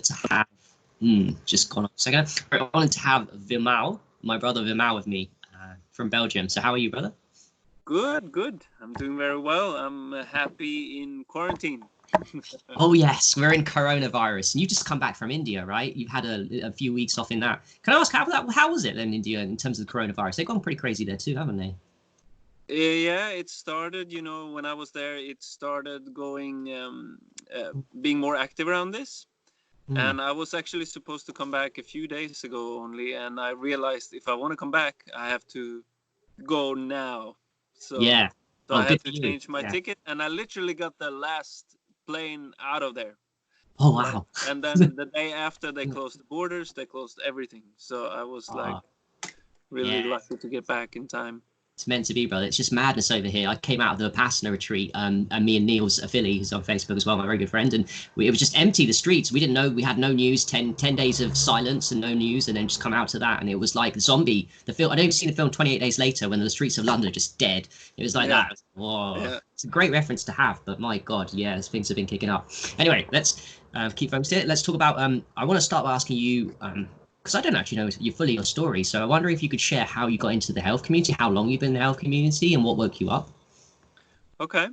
to have just gone on a second. Very honored to have Viimal, my brother Viimal, with me from Belgium. So how are you, brother? Good, good. I'm doing very well. I'm happy in quarantine. Oh yes, we're in coronavirus, and you just come back from India, right? You've had a few weeks off in that. Can I ask how was it in India in terms of the coronavirus? They've gone pretty crazy there too, haven't they? Yeah, it started, when I was there, it started going, being more active around this. And I was actually supposed to come back a few days ago only, and I realized if I want to come back, I have to go now. So, Yeah. so Oh, I had good for to you. change my Yeah. ticket, and I literally got the last plane out of there. Oh Like, wow. and then the day after they closed the borders, they closed everything. So I was like Oh, really yeah. lucky to get back in time. It's meant to be, brother. It's just madness over here. I came out of the Vipassana retreat, and me and Niels Philly, who's on Facebook as well, my very good friend, and it was just empty, the streets. We didn't know, we had no news, 10 days of silence and no news, and then just come out to that, and it was like zombie. The film, I don't even see the film 28 Days Later when the streets of London are just dead. It was like Yeah, that. Whoa. yeah. It's a great reference to have, but my God, yeah, things have been kicking up. Anyway, let's keep focused here. Let's talk about, I want to start by asking you, because I don't actually know you fully your story. So I wonder if you could share how you got into the health community, how long you've been in the health community, and what woke you up. Okay.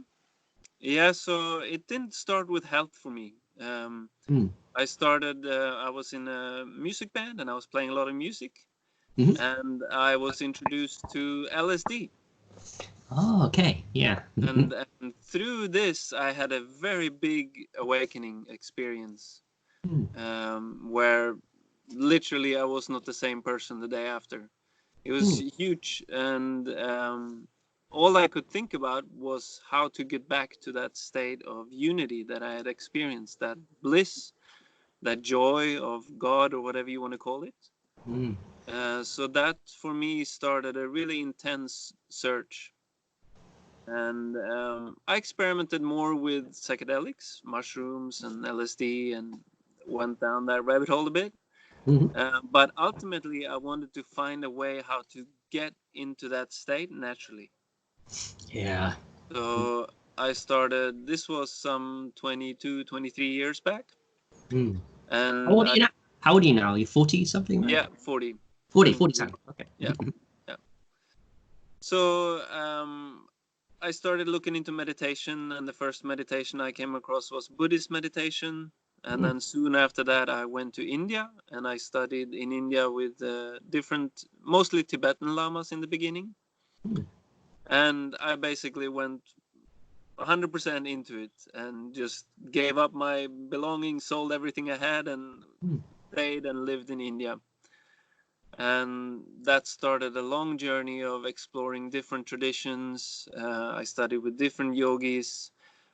Yeah, so it didn't start with health for me. Mm. I was in a music band and I was playing a lot of music, Hmm. and I was introduced to LSD. Oh, okay. Yeah. And through this, I had a very big awakening experience, Mm. where literally I was not the same person the day after. It was Mm. huge, and all I could think about was how to get back to that state of unity that I had experienced, that bliss, that joy of God, or whatever you want to call it. Mm. So that for me started a really intense search. And I experimented more with psychedelics, mushrooms, and LSD, and went down that rabbit hole a bit. Mm. But ultimately, I wanted to find a way how to get into that state naturally. Yeah. So I started, this was some 22, 23 years back. Mm. How And old are you now? How old are you now? You're 40 something, right? yeah, 40, 40, turning 40 40. something. Okay. Yeah, yeah. So I started looking into meditation, and the first meditation I came across was Buddhist meditation. And Mm. then soon after that, I went to India, and I studied in India with different, mostly Tibetan lamas in the beginning. Mm. And I basically went 100% into it and just gave up my belongings, sold everything I had, and Mm. stayed and lived in India. And that started a long journey of exploring different traditions. I studied with different yogis.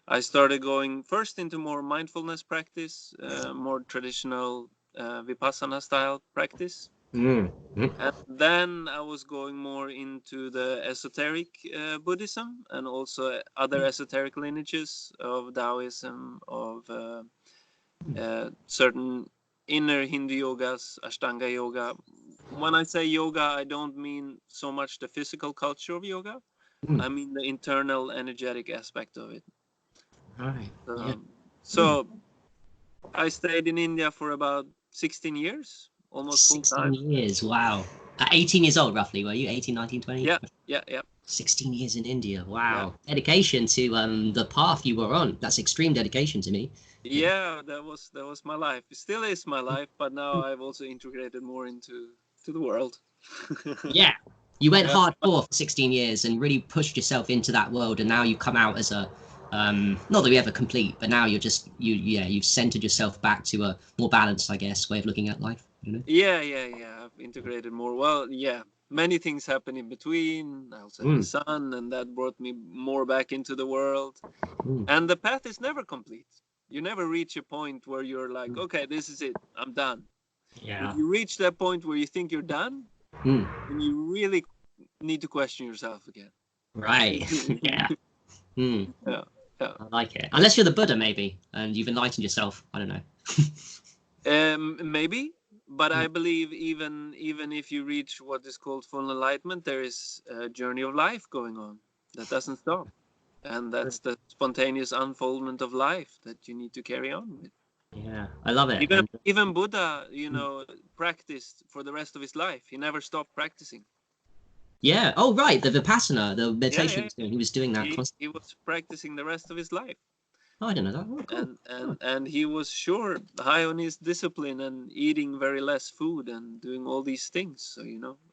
I started going first into more mindfulness practice, more traditional Vipassana style practice. Mm. Mm. And then I was going more into the esoteric Buddhism, and also other esoteric lineages of Taoism, of certain inner Hindu yogas, Ashtanga yoga. When I say yoga, I don't mean so much the physical culture of yoga. Mm. I mean the internal energetic aspect of it. Right. Yeah. Um, Mm. so I stayed in India for about 16 years, almost full 16 time. years. Wow. At 18 years old, roughly, were you? 18, 19, 20? Yeah, yeah, yeah, 16 years in India. yeah. Wow. Dedication to the path you were on. That's extreme dedication to me. Yeah. Yeah, that was my life. It still is my life, but now I've also integrated more into the world. Yeah. You went Yeah, hardcore for 16 years and really pushed yourself into that world, and now you come out as a not that we ever complete, but now you're just you've centered yourself back to a more balanced, I guess, way of looking at life, you know? yeah, yeah, yeah. I've integrated more. Well, yeah, many things happen in between. I also had a Mm. son, and that brought me more back into the world. Mm. And the path is never complete. You never reach a point where you're like, okay, this is it. I'm done. If Yeah. you reach that point where you think you're done, Mm. then you really need to question yourself again. Right. Yeah. Mm. Yeah, yeah. I like it. Unless you're the Buddha, maybe, and you've enlightened yourself. I don't know. Maybe, but I believe even if you reach what is called full enlightenment, there is a journey of life going on that doesn't stop, and that's the spontaneous unfoldment of life that you need to carry on with. Yeah, I love it. Even And even Buddha, practiced for the rest of his life. He never stopped practicing. yeah, oh right, the Vipassana, the Yeah, meditation yeah. he was doing that He constantly. was practicing the rest of his life. Oh, I didn't know that. Oh, cool. Oh, And he was sure high on his discipline and eating very less food and doing all these things. So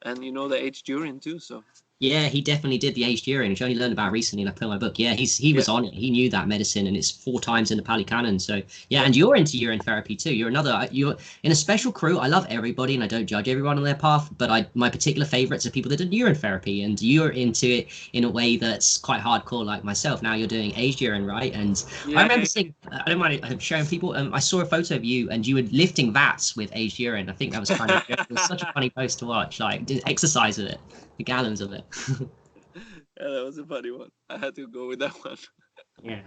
and the aged urine too. So yeah, he definitely did the aged urine, which I only learned about recently, and I put in my book. Yeah, he yeah, was on it. He knew that medicine, and it's 4 times in the Pali Canon. So yeah, yeah, and you're into urine therapy too. You're in a special crew. I love everybody, and I don't judge everyone on their path. But my particular favorites are people that do urine therapy, and you're into it in a way that's quite hardcore, like myself. Now you're doing aged urine, right? And I yeah, remember yeah. seeing. I don't mind showing people. I saw a photo of you, and you were lifting vats with aged urine. I think that was kind of. It was such a funny post to watch. Like did exercise with it, the gallons of it. Yeah, that was a funny one. I had to go with that one. Yeah,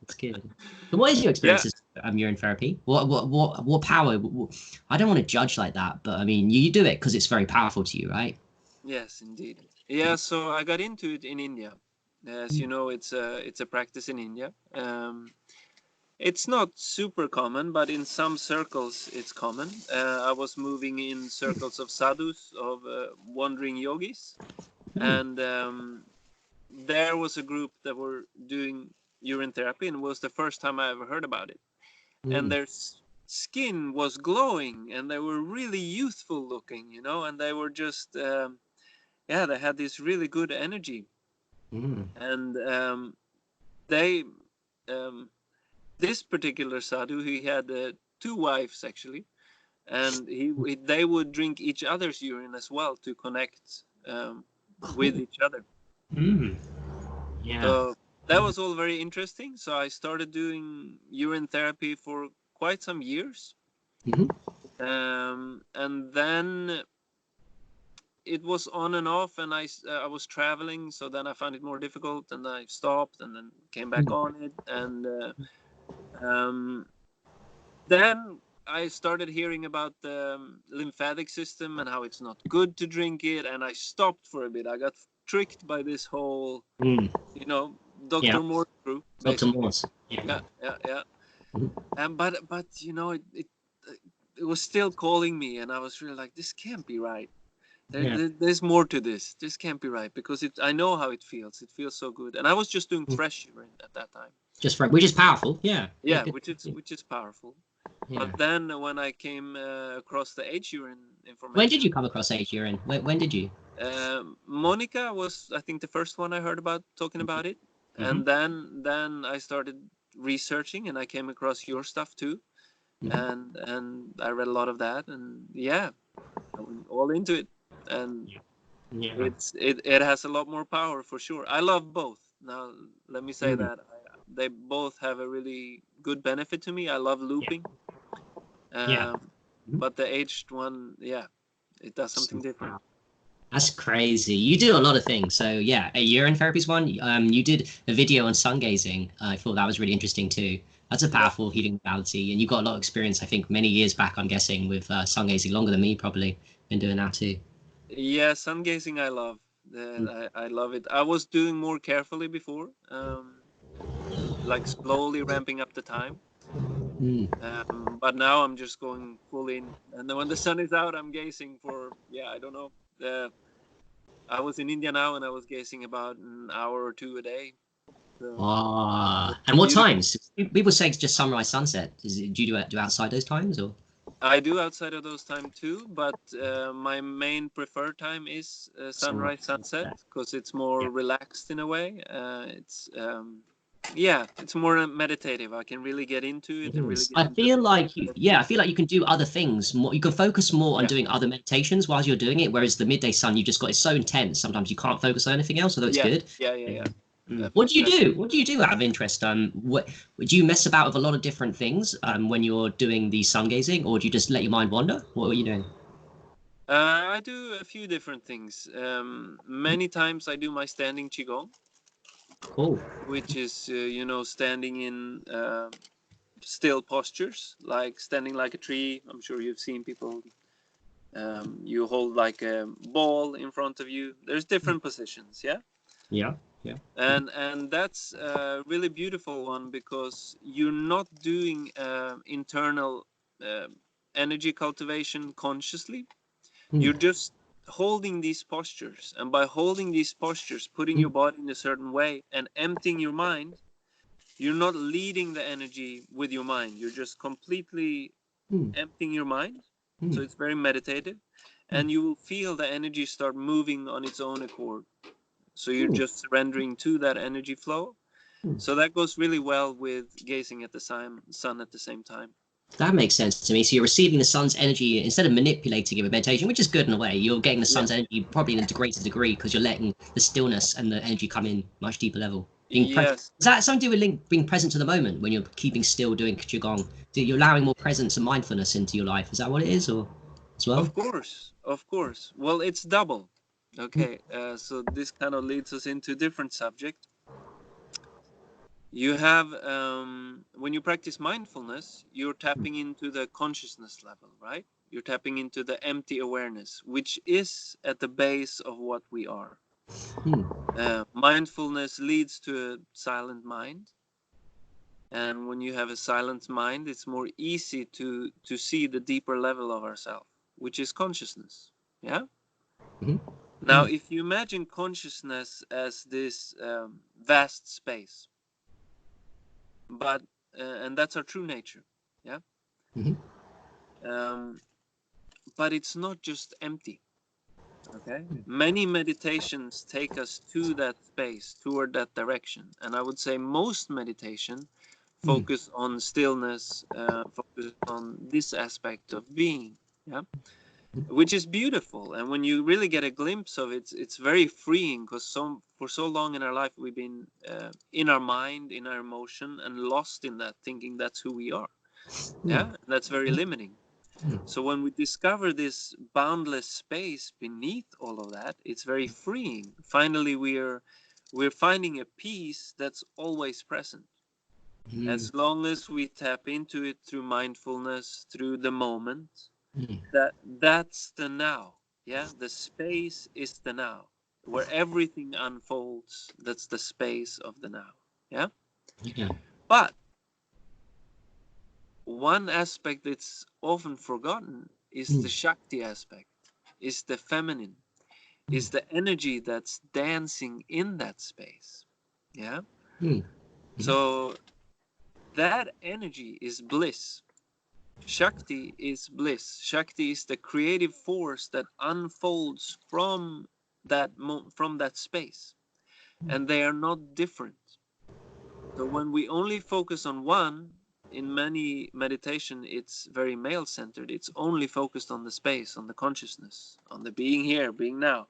that's good. So what is your Yeah. experiences urine therapy? What power? I don't want to judge like that, but I mean, you do it because it's very powerful to you, right? Yes, indeed. Yeah. So I got into it in India. As you know, it's a practice in India. It's not super common, but in some circles it's common. I was moving in circles of sadhus, of wandering yogis, Mm, and there was a group that were doing urine therapy, and it was the first time I ever heard about it. And mm, their skin was glowing, and they were really youthful looking, and they were just, yeah, they had this really good energy. mm. And they, um, this particular sadhu, he had two wives actually, and they would drink each other's urine as well to connect with Cool. each other. Mm, yeah. So that was all very interesting. So I started doing urine therapy for quite some years. Mhm. And then it was on and off, and I was traveling, so then I found it more difficult, and I stopped, and then came back Mm. on it, and um, then I started hearing about the lymphatic system and how it's not good to drink it, and I stopped for a bit. I got tricked by this whole, Mm. you know, Yeah. Dr. Moore group, Dr. basically. Morse. Yeah. Yeah, yeah, yeah. Mhm. But it was still calling me, and I was really like, this can't be right. Yeah. There's more to this. This can't be right because I know how it feels. It feels so good, and I was just doing Mm. fresh urine at that time. Just for which is powerful. Yeah. Yeah. Yeah, Good. which is powerful. Yeah. But then when I came across the H urine When did information, you come across aged urine? When did you? Monica was, I think, the first one I heard about talking about it, Mm-hmm. and then I started researching, and I came across your stuff too, Mm-hmm. and I read a lot of that, and yeah, I went all into it, and Yeah. Yeah. it has a lot more power for sure. I love both. Now let me say Mm. that they both have a really good benefit to me. I love Yeah. looping, Yeah. um, Mhm. but the aged one, yeah, it does something So, different. wow. That's crazy. You do a lot of things. So yeah, a urine therapy's one. You did a video on sun gazing. I thought that was really interesting too. That's a Yeah, powerful healing modality, and you got a lot of experience. I think many years back, I'm guessing, with sun gazing, longer than me probably. Been doing that too. yeah, sun gazing I love. Mm, I love it. I was doing more carefully before, like slowly ramping up the time. mm. But now I'm just going full in, and then when the sun is out, I'm gazing for, yeah, I don't know. I was in India now, and I was gazing about an hour or two a day. So Ah, it's and what beautiful. times? People say it's just sunrise, sunset. Do you do outside those times or? I do outside of those time too, but my main preferred time is Sunrise, sunrise sunset sunset. because it's Yeah. more relaxed in a way. It's yeah, it's more meditative. I can really get into It it and really is. get I into feel like the yeah, I feel like you can do other things more. You can focus more on yeah, doing other meditations while you're doing it. Whereas the midday sun, you just got it's so intense. Sometimes you can't focus on anything else, although it's yeah, good. yeah, yeah, Yeah. yeah. What do you Exactly. do? What do you do out of interest? What do you mess about with a lot of different things when you're doing the sun gazing, or do you just let your mind wander? What are you doing? I do a few different things. Many times I do my standing qigong, Cool. which is standing in still postures, like standing like a tree. I'm sure you've seen people. You hold like a ball in front of you. There's different positions, yeah. Yeah. Yeah. And that's a really beautiful one, because you're not doing internal uh, energy cultivation consciously. Mm. You're just holding these postures, and by holding these postures, putting your Mm. body in a certain way and emptying your mind, you're not leading the energy with your mind. You're just completely Mm. emptying your mind. So Mm. it's very meditative, Mm. and you will feel the energy start moving on its own accord. So you're Mm. just surrendering to that energy flow. Mm. So that goes really well with gazing at the sun at the same time. That makes sense to me. So you're receiving the sun's energy instead of manipulating it with meditation, which is good in a way. You're getting the Yeah. sun's energy probably in a greater degree because you're letting the stillness and the energy come in much deeper level. Yes. Is that something to do with being present to the moment when you're keeping still doing qigong? You're allowing more presence and mindfulness into your life. Is that what it is, or as well? Of course. Of course. Well, it's double. Mm. Okay. So this kind of leads us into a different subject. You have, when you practice mindfulness, you're tapping into the consciousness level, right? You're tapping into the empty awareness, which is at the base of what we are. Mm. Mindfulness leads to a silent mind. And when you have a silent mind, it's more easy to see the deeper level of ourselves, which is consciousness. Yeah. Mm. Now, if you imagine consciousness as this vast space, but and that's our true nature. Yeah. Mm. Um, but it's not just empty. Okay. Many meditations take us to that space, toward that direction, and I would say most meditation Mm. focus on stillness, focus on this aspect of being. Yeah. Which is beautiful, and when you really get a glimpse of it, it's very freeing, because for so long in our life we've been in our mind, in our emotion, and lost in that, thinking that's who we are. Mm. Yeah, that's very limiting. So when we discover this boundless space beneath all of that, it's very freeing. Finally, we're finding a peace that's always present. Mm. As long as we tap into it through mindfulness, through the moment, Mm. that's the now. Yeah, the space is the now, where everything unfolds. That's the space of the now. Yeah. Yeah. But one aspect that's often forgotten is the Mm. Shakti aspect, is the feminine, is the energy that's dancing in that space. Yeah. Mm. So that energy is bliss. Shakti is bliss. Shakti is the creative force that unfolds from from that space, and they are not different. So when we only focus on one, in many meditation, it's very male centered. It's only focused on the space, on the consciousness, on the being here, being now.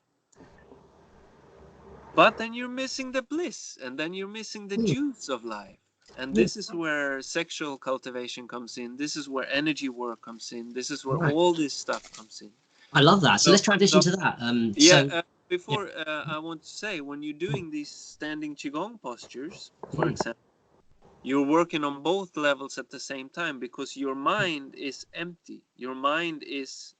But then you're missing the bliss, and then you're missing the Mm. juice of life. And Mm. this is where sexual cultivation comes in. This is where energy work comes in. This is where Right. all this stuff comes in. I love that. So So, let's transition so to that. yeah, Yeah. before I want to say, when you're doing these standing Qigong postures, for Mm. example, you're working on both levels at the same time, because your mind is empty. Your mind is,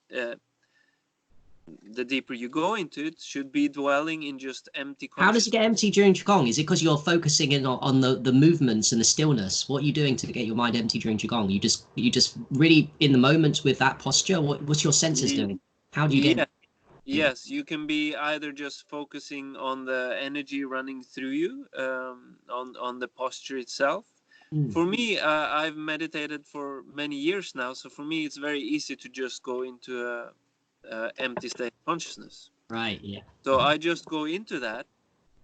the deeper you go into it, should be dwelling in just empty How does it consciousness. get empty during Qigong? Is it because you're focusing in on the movements and the stillness? What are you doing to get your mind empty during Qigong? You just really in the moment with that posture? What's your senses doing? How do you get? Yeah. Yes, you can be either just focusing on the energy running through you, on the posture itself. Mm. For me, I've meditated for many years now, so for me it's very easy to just go into a empty state of consciousness. Right. Yeah. So I just go into that,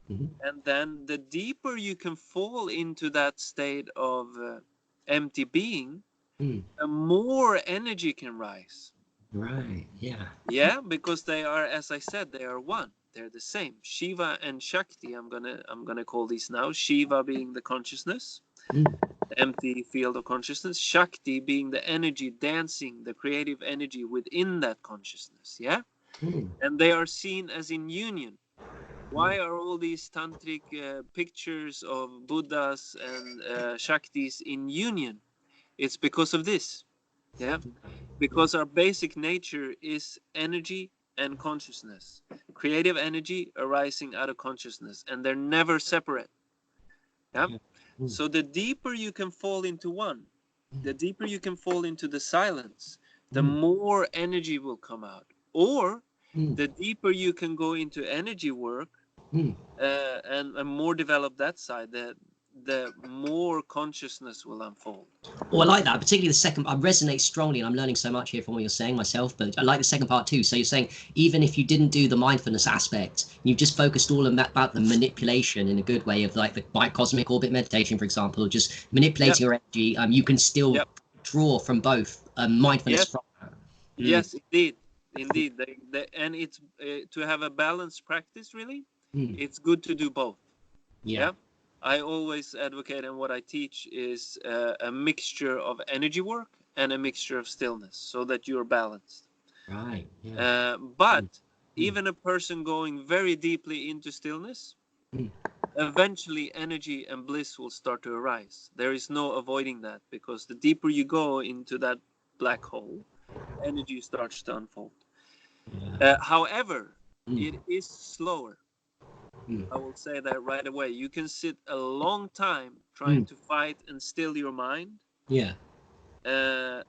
Mhm. and then the deeper you can fall into that state of empty being, Mm. the more energy can rise. Right. Yeah. Yeah, because they are, as I said, they are one. They're the same. Shiva and Shakti. I'm gonna call these now. Shiva being the consciousness, Mm. the empty field of consciousness. Shakti being the energy dancing, the creative energy within that consciousness. Yeah, Mm. and they are seen as in union. Why are all these tantric pictures of Buddhas and Shaktis in union? It's because of this. Yeah, because our basic nature is energy and consciousness. Creative energy arising out of consciousness, and they're never separate. Yeah. So the deeper you can fall into one, the deeper you can fall into the silence, the more energy will come out. Or the deeper you can go into energy work, and more develop that side, the more consciousness will unfold. Well, I like that, particularly the second. I resonate strongly, and I'm learning so much here from what you're saying myself. But I like the second part too. So you're saying even if you didn't do the mindfulness aspect, you've just focused all on that about the manipulation in a good way of like the cosmic orbit meditation, for example, just manipulating your energy. You can still draw from both mindfulness from that. Yes, indeed, indeed. And it's to have a balanced practice. Really, it's good to do both. Yeah. I always advocate, and what I teach is a mixture of energy work and a mixture of stillness, so that you're balanced. Right. But even a person going very deeply into stillness, eventually energy and bliss will start to arise. There is no avoiding that, because the deeper you go into that black hole, energy starts to unfold. However, it is slower. I will say that right away. You can sit a long time trying to fight and still your mind. And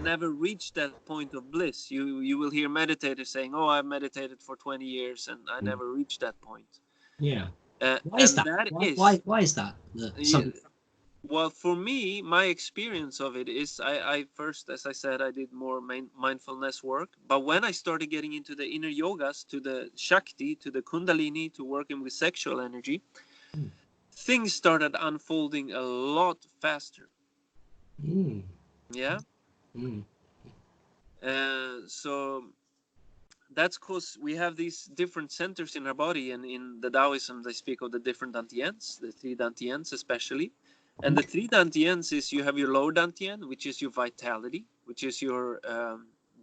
never reach that point of bliss. You will hear meditators saying, "Oh, I've meditated for 20 years and I never reached that point." Why is that? Why is that? Well, for me, my experience of it is I first, as I said, I did more mindfulness work. But when I started getting into the inner yogas, to the Shakti, to the Kundalini, to working with sexual energy, things started unfolding a lot faster. Yeah. So that's because we have these different centers in our body, and in the Taoism they speak of the different dantians, the three dantians especially. And the three dantians is, you have your lower dantian, which is your vitality, which is your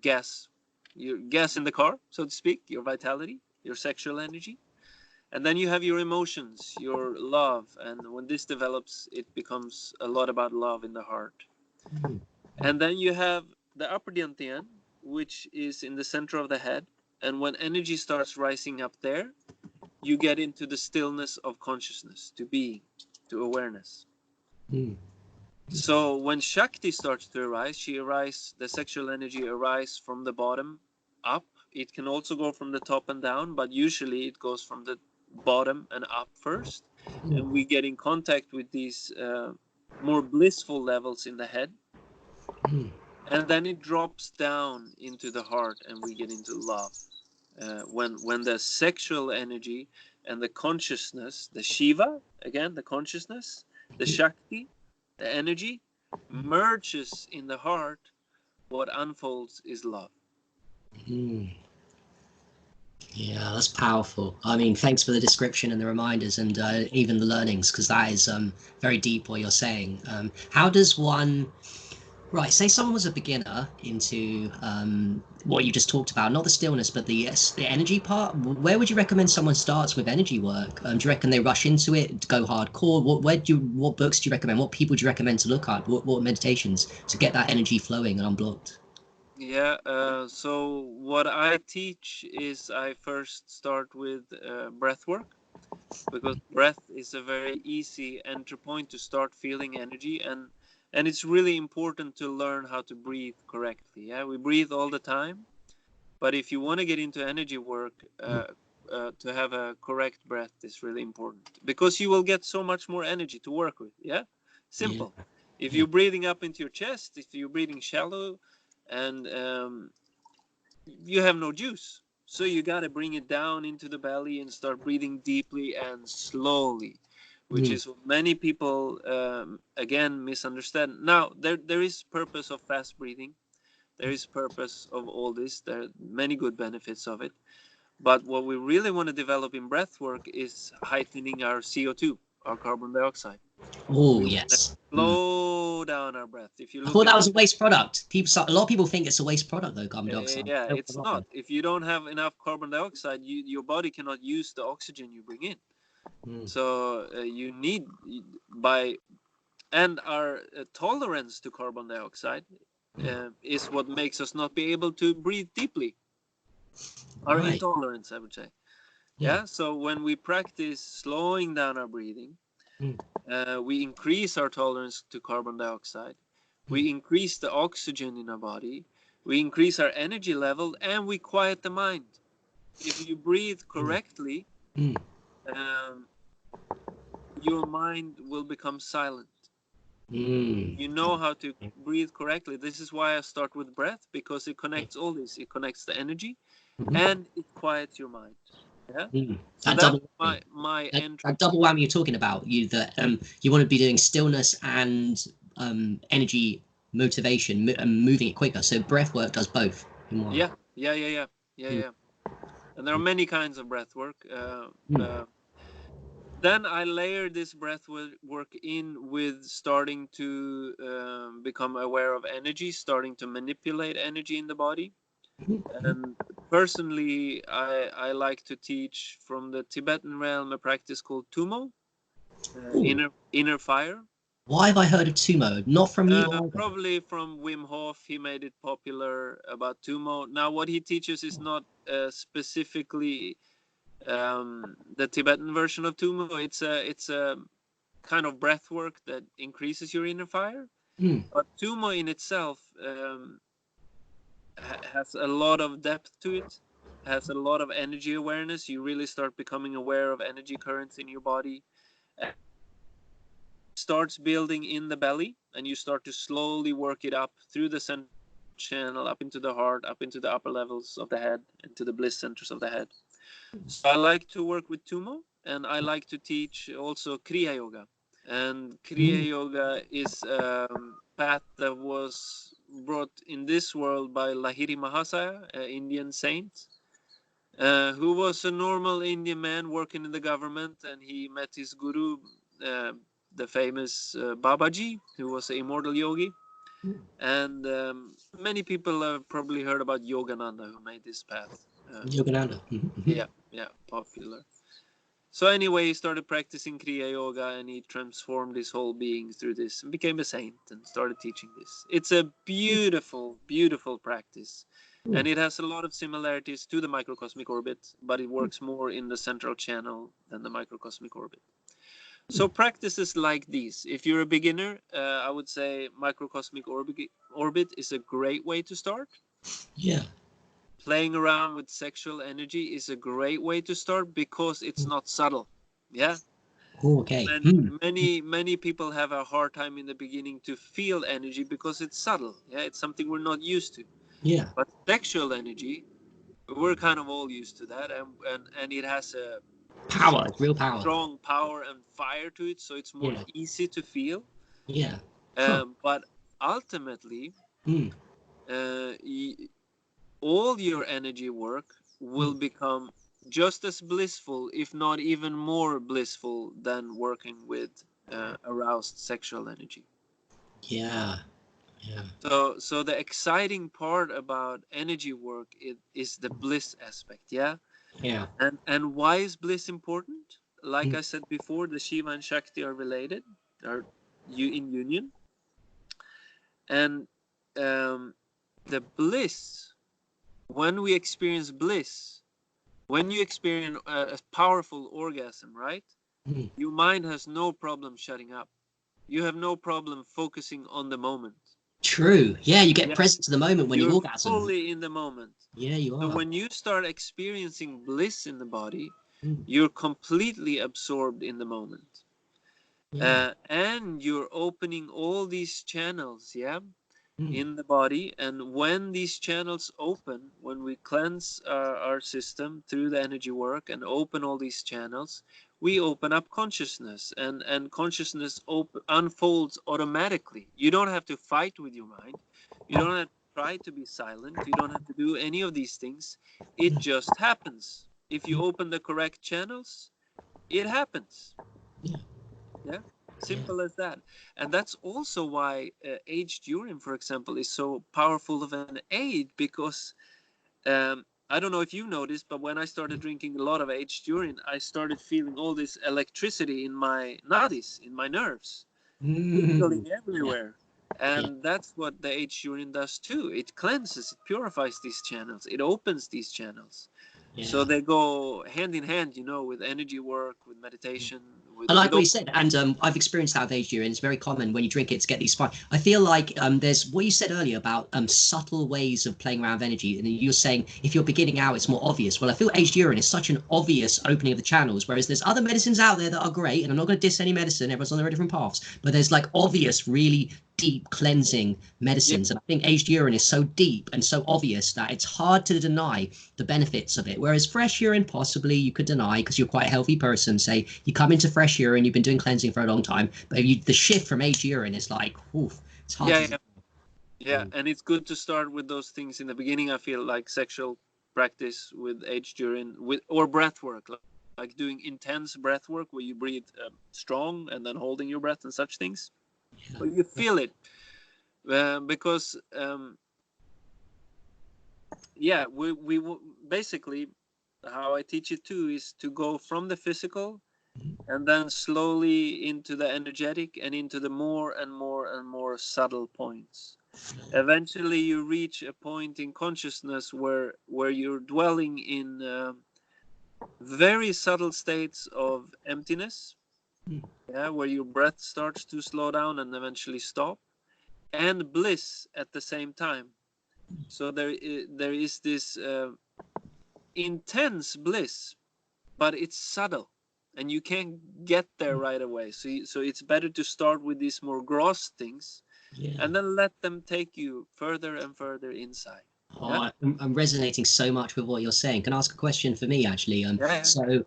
gas in the car, so to speak, your vitality, your sexual energy. And then you have your emotions, your love, and when this develops, it becomes a lot about love in the heart. And then you have the upper dantian, which is in the center of the head. And when energy starts rising up there, you get into the stillness of consciousness, to being, to awareness. So when Shakti starts to arise, the sexual energy arises from the bottom up. It can also go from the top and down, but usually it goes from the bottom and up first. And we get in contact with these more blissful levels in the head. And then it drops down into the heart, and we get into love. When the sexual energy and the consciousness, the Shiva, again, the consciousness, the Shakti, the energy, merges in the heart, what unfolds is love. Yeah, that's powerful. I mean, thanks for the description and the reminders, and even the learnings, because that is very deep what you're saying. How does one... Right, say someone was a beginner into what you just talked about, not the stillness, but the energy part. Where would you recommend someone starts with energy work? Do you reckon they rush into it, go hardcore? What books do you recommend? What people do you recommend to look at? What meditations to get that energy flowing and unblocked? Yeah, so what I teach is I first start with breath work, because breath is a very easy entry point to start feeling energy, and it's really important to learn how to breathe correctly. Yeah, we breathe all the time, but if you want to get into energy work, to have a correct breath is really important, because you will get so much more energy to work with. Yeah, simple. If you're breathing up into your chest, if you're breathing shallow, and you have no juice, so you got to bring it down into the belly and start breathing deeply and slowly, which is what many people again misunderstand. Now there is purpose of fast breathing, there is purpose of all this, there are many good benefits of it, but what we really want to develop in breath work is heightening our CO2, our carbon dioxide. Oh, yes. Slow down our breath. If you I look thought at that was a waste product. A lot of people think it's a waste product, though, carbon dioxide. yeah, it's not. If you don't have enough carbon dioxide, your body cannot use the oxygen you bring in. So you need and our tolerance to carbon dioxide is what makes us not be able to breathe deeply. our Right. intolerance, I would say. Yeah. So when we practice slowing down our breathing, Mm. we increase our tolerance to carbon dioxide. We increase the oxygen in our body. We increase our energy level, and we quiet the mind. If you breathe correctly, Mm. your mind will become silent. Mm. You know how to breathe correctly. This is why I start with breath, because it connects all this. It connects the energy, Mhm. and it quiets your mind. Yeah. Mm. So That that's double whammy. my entry. That double whammy you're talking about, you want to be doing stillness and energy motivation and moving it quicker. So breath work does both in one. Yeah. And there are many kinds of breath work. Mm. Then I layer this breath work in with starting to become aware of energy, starting to manipulate energy in the body. And personally, I like to teach from the Tibetan realm a practice called Tumo, Ooh. inner fire. Why have I heard of Tumo? Not from you either. Probably from Wim Hof, he made it popular about Tumo. Now, what he teaches is not specifically the Tibetan version of Tumo. It's a kind of breath work that increases your inner fire. Mm. But Tumo in itself has a lot of depth to it, has a lot of energy awareness. You really start becoming aware of energy currents in your body. Starts building in the belly, and you start to slowly work it up through the central channel, up into the heart, up into the upper levels of the head, into the bliss centers of the head. So I like to work with Tumo, and I like to teach also Kriya Yoga. And Kriya Mm. Yoga is a path that was brought in this world by Lahiri Mahasaya, an Indian saint, who was a normal Indian man working in the government, and he met his guru, the famous Babaji, who was an immortal yogi. And many people have probably heard about Yogananda, who made this path. Yogananda. Yeah, popular. So anyway, he started practicing Kriya Yoga, and he transformed his whole being through this and became a saint and started teaching this. It's a beautiful, beautiful practice. And it has a lot of similarities to the microcosmic orbit, but it works more in the central channel than the microcosmic orbit. So practices like these, if you're a beginner, I would say microcosmic orbit is a great way to start. Yeah. Playing around with sexual energy is a great way to start because it's not subtle. Yeah. Oh, okay. And many people have a hard time in the beginning to feel energy because it's subtle. Yeah, it's something we're not used to. Yeah. But sexual energy, we're kind of all used to that, and it has a Power. It's real power. strong power and fire to it, so it's more Yeah. easy to feel. Yeah. Huh. But ultimately, Mm. all your energy work will become just as blissful, if not even more blissful, than working with aroused sexual energy. Yeah. Yeah. So the exciting part about energy work is the bliss aspect. Yeah. Yeah. And why is bliss important? Like Mm. I said before, the Shiva and Shakti are related, are you in union. And the bliss, when we experience bliss, when you experience a powerful orgasm, right? Mm. Your mind has no problem shutting up. You have no problem focusing on the moment. True. Yeah, you get Yeah, present to the moment when you you're orgasm. fully in the moment. Yeah, you So are. when you start experiencing bliss in the body, Mm. you're completely absorbed in the moment. Yeah. And you're opening all these channels, yeah, Mm. in the body. And when these channels open, when we cleanse our system through the energy work and open all these channels, we open up consciousness, and consciousness unfolds automatically. You don't have to fight with your mind. You don't have to try to be silent. You don't have to do any of these things. It just happens. If you open the correct channels, it happens. Yeah. Yeah, Yeah. simple as that. And that's also why aged urine, for example, is so powerful of an aid, because I don't know if you noticed, but when I started drinking a lot of aged urine, I started feeling all this electricity in my nadis, in my nerves, Mm. tingling Yeah. everywhere. And that's what the aged urine does too. It cleanses, it purifies these channels, it opens these channels. So they go hand in hand, you know, with energy work, with meditation. I like what you said, and I've experienced that with aged urine. It's very common when you drink it to get these spikes. I feel like there's what you said earlier about subtle ways of playing around with energy, and you're saying if you're beginning out, it's more obvious. Well, I feel aged urine is such an obvious opening of the channels, whereas there's other medicines out there that are great, and I'm not going to diss any medicine. Everyone's on their different paths, but there's like obvious, really deep cleansing medicines, and I think aged urine is so deep and so obvious that it's hard to deny the benefits of it, whereas fresh urine possibly you could deny because you're quite a healthy person. Say you come into fresh urine, you've been doing cleansing for a long time, but the shift from aged urine is like, oof, it's hard. And it's good to start with those things in the beginning. I feel like sexual practice with aged urine, or breath work, like doing intense breath work where you breathe strong and then holding your breath and such things. But you feel it because we basically, how I teach it too is to go from the physical and then slowly into the energetic and into the more and more subtle points. Eventually you reach a point in consciousness where you're dwelling in very subtle states of emptiness, where your breath starts to slow down and eventually stop, and bliss at the same time. So there is this intense bliss, but it's subtle and you can't get there right away. So it's better to start with these more gross things and then let them take you further and further inside. I'm resonating so much with what you're saying. Can I ask a question for me, actually? So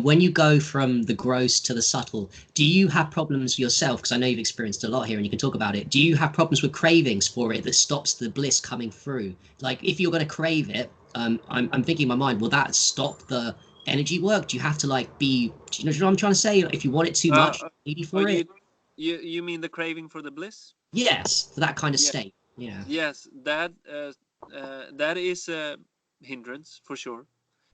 when you go from the gross to the subtle, do you have problems yourself? Because I know you've experienced a lot here and you can talk about it. Do you have problems with cravings for it that stops the bliss coming through? Like if you're going to crave it, I'm thinking in my mind, will that stop the energy work? Do you have to like be, do you know what I'm trying to say? If you want it too much, needy for it? You mean the craving for the bliss? Yes, for that kind of state. Yeah. Yes, that is a hindrance for sure.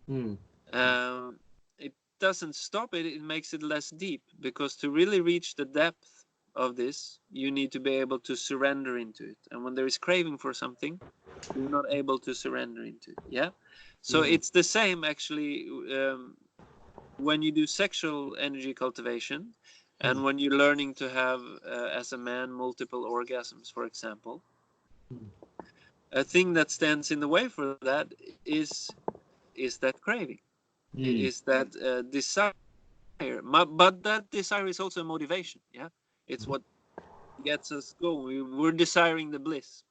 It doesn't stop it, it makes it less deep, because to really reach the depth of this, you need to be able to surrender into it. And when there is craving for something, you're not able to surrender into it. So it's the same actually when you do sexual energy cultivation and when you're learning to have as a man multiple orgasms, for example. A thing that stands in the way for that is that craving, is that desire. But that desire is also a motivation. It's what gets us going. We're desiring the bliss.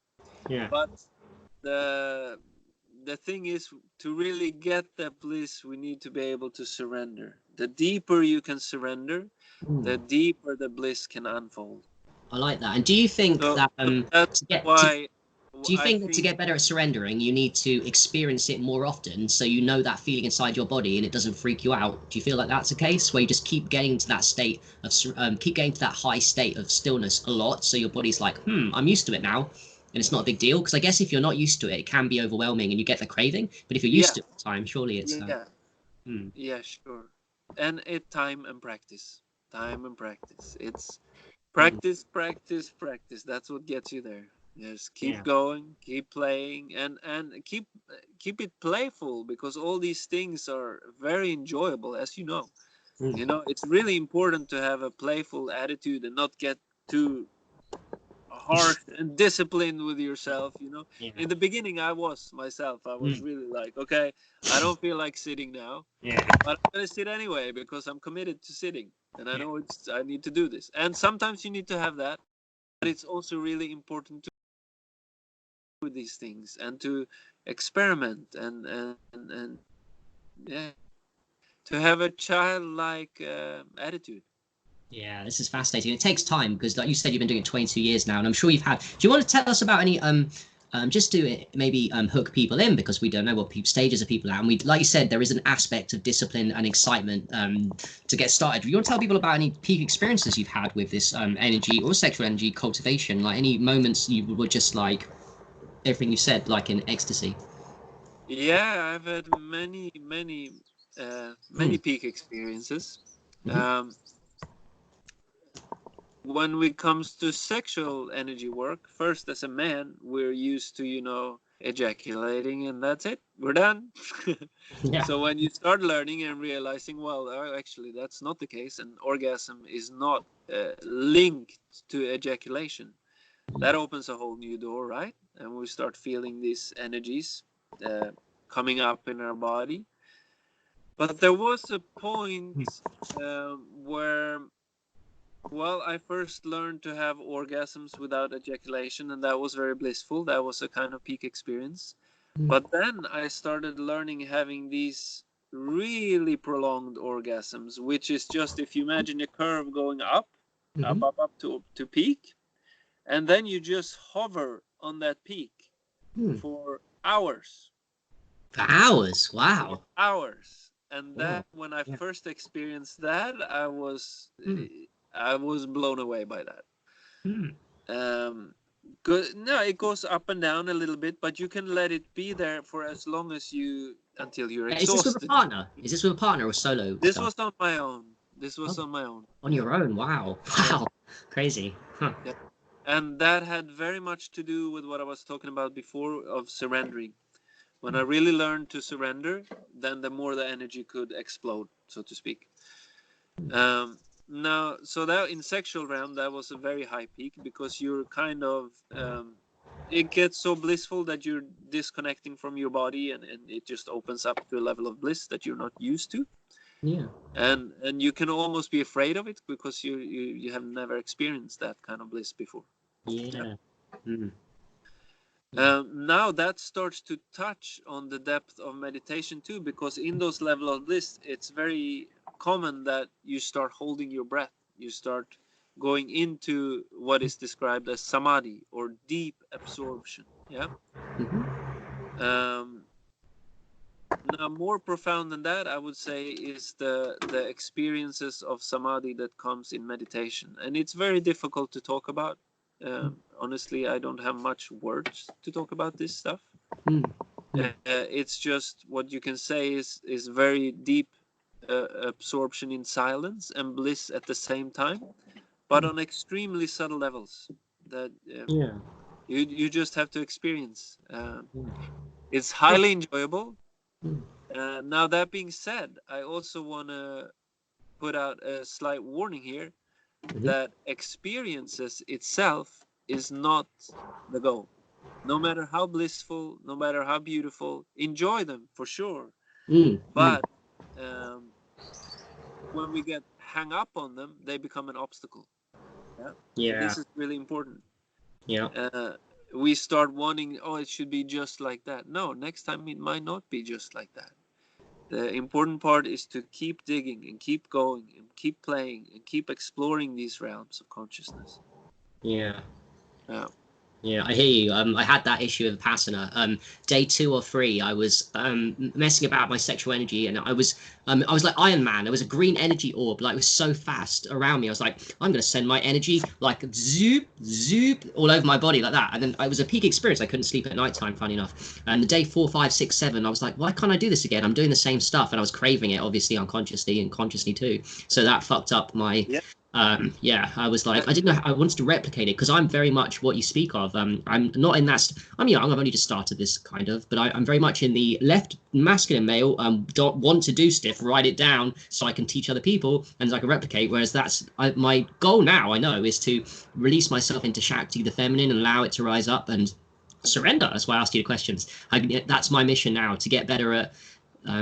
But the thing is, to really get that bliss, we need to be able to surrender. The deeper you can surrender, the deeper the bliss can unfold. I like that. And do you think that that's why do you think that to get better at surrendering, you need to experience it more often so you know that feeling inside your body and it doesn't freak you out? Do you feel like that's the case, where you just keep getting to that state of keep getting to that high state of stillness a lot, so your body's like, I'm used to it now, and it's not a big deal? Because I guess if you're not used to it, it can be overwhelming and you get the craving. But if you're used to it all the time, surely it's sure. And time and practice. It's practice. That's what gets you there. Just keep going, keep playing, and keep it playful, because all these things are very enjoyable, as you know. You know, it's really important to have a playful attitude and not get too harsh and disciplined with yourself. You know, in the beginning, I was really like, okay, I don't feel like sitting now, but I'm gonna sit anyway because I'm committed to sitting, and I know I need to do this. And sometimes you need to have that, but it's also really important to with these things and to experiment and to have a childlike attitude. Yeah, this is fascinating. It takes time because, like you said, you've been doing it 22 years now, and I'm sure you've had. Do you want to tell us about any just to maybe hook people in, because we don't know what stages of people are, and we, like you said, there is an aspect of discipline and excitement to get started. Do you want to tell people about any peak experiences you've had with this energy or sexual energy cultivation? Like any moments you were just like everything you said, like in ecstasy? Yeah, I've had many peak experiences. when it comes to sexual energy work, first as a man, we're used to, ejaculating and that's it. We're done. Yeah. So when you start learning and realizing, well, actually, that's not the case, and orgasm is not linked to ejaculation, that opens a whole new door, right? And we start feeling these energies coming up in our body. But there was a point where, well, I first learned to have orgasms without ejaculation, and that was very blissful. That was a kind of peak experience. But then I started learning having these really prolonged orgasms, which is just, if you imagine a curve going up, up to peak, and then you just hover on that peak for hours. For hours. Wow. For hours. And Wow. that, when I first experienced that, I was blown away by that. No, it goes up and down a little bit, but you can let it be there for as long as until you're Is this with a exhausted. partner? Is this with a partner or solo? This stuff? was on my own. This was on my own. On your own. Wow. Wow. Crazy. Huh. Yeah. And that had very much to do with what I was talking about before of surrendering. When I really learned to surrender, then the more the energy could explode, so to speak. Now, so that in sexual realm, that was a very high peak, because you're kind of, it gets so blissful that you're disconnecting from your body, and it just opens up to a level of bliss that you're not used to. Yeah. And you can almost be afraid of it, because you have never experienced that kind of bliss before. Yeah. Mm. Now that starts to touch on the depth of meditation too, because in those levels of bliss, it's very common that you start holding your breath. You start going into what is described as samadhi, or deep absorption. Yeah. Now, more profound than that, I would say, is the experiences of samadhi that comes in meditation, and it's very difficult to talk about. Honestly, I don't have much words to talk about this stuff. It's just, what you can say is very deep absorption in silence and bliss at the same time, but on extremely subtle levels that you just have to experience. It's highly enjoyable. Now, that being said, I also want to put out a slight warning here, that experiences itself is not the goal. No matter how blissful, no matter how beautiful, enjoy them for sure. But when we get hung up on them, they become an obstacle. Yeah. This is really important. Yeah. We start wanting, oh, it should be just like that. No, next time it might not be just like that. The important part is to keep digging and keep going and keep playing and keep exploring these realms of consciousness. Yeah. Yeah. Yeah, I hear you. I had that issue with Vipassana. Day 2 or 3, I was messing about my sexual energy, and I was like Iron Man. There was a green energy orb, like, it was so fast around me. I was like, I'm gonna send my energy like zoop, zoop all over my body like that. And then it was a peak experience. I couldn't sleep at night time, funny enough. And the day 4, 5, 6, 7, I was like, why can't I do this again? I'm doing the same stuff, and I was craving it, obviously unconsciously and consciously too. So that fucked up my. I was like, I didn't know. I wanted to replicate it, because I'm very much what you speak of. I'm not in that. I'm young. I've only just started this kind of, but I'm very much in the left masculine male. Don't want to do stuff, write it down so I can teach other people and I can replicate. Whereas my goal now. I know, is to release myself into Shakti, the feminine, and allow it to rise up and surrender. That's why I asked you the questions. That's my mission now, to get better at.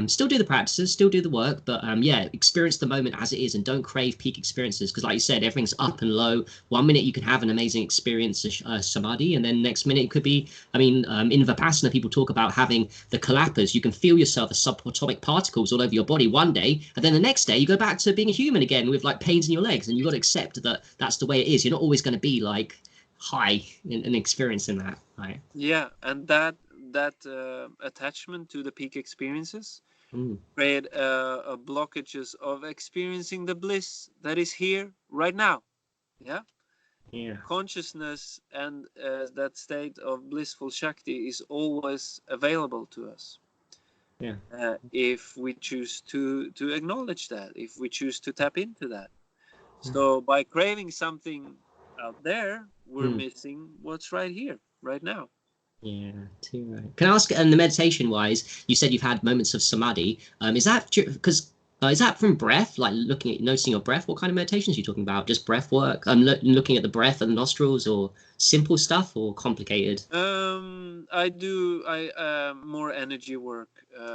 Still do the practices, still do the work, but experience the moment as it is, and don't crave peak experiences, because, like you said, everything's up and low. 1 minute you can have an amazing experience of samadhi, and then next minute it could be, in Vipassana people talk about having the kalapas. You can feel yourself as subatomic particles all over your body one day, and then the next day you go back to being a human again with like pains in your legs, and you've got to accept that that's the way it is. You're not always going to be like high in experiencing that, right? Yeah, and that attachment to the peak experiences create a blockages of experiencing the bliss that is here right now. Yeah. Consciousness and that state of blissful Shakti is always available to us. If we choose to acknowledge that, if we choose to tap into that. So by craving something out there, we're Mm. missing what's right here, right now. Yeah, too right. Can I ask, the meditation wise, you said you've had moments of samadhi. Is that because is that from breath, like looking at noticing your breath? What kind of meditations are you talking about? Just breath work? Looking at the breath and the nostrils, or simple stuff, or complicated? I do more energy work,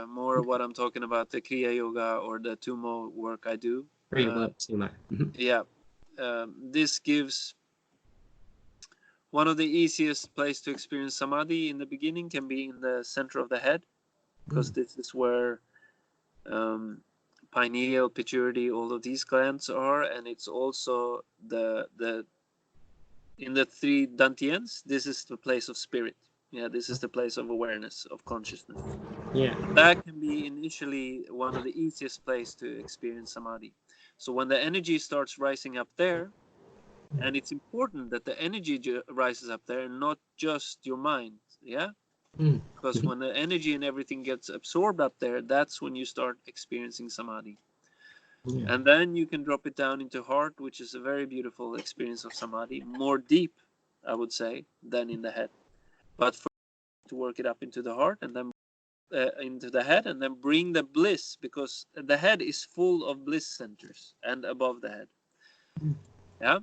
more what I'm talking about, the Kriya Yoga or the Tumo work I do. Great work too, Matt. Yeah, this gives one of the easiest place to experience samadhi in the beginning can be in the center of the head, because this is where pineal, pituitary, all of these glands are, and it's also the in the three dantians. This is the place of spirit. Yeah, this is the place of awareness, of consciousness. Yeah. That can be initially one of the easiest place to experience samadhi. So when the energy starts rising up there, and it's important that the energy rises up there, not just your mind. Yeah, Mm. because when the energy and everything gets absorbed up there, that's when you start experiencing samadhi. Yeah. And then you can drop it down into heart, which is a very beautiful experience of samadhi, more deep, I would say, than in the head. But for to work it up into the heart, and then into the head, and then bring the bliss, because the head is full of bliss centers and above the head. Yeah,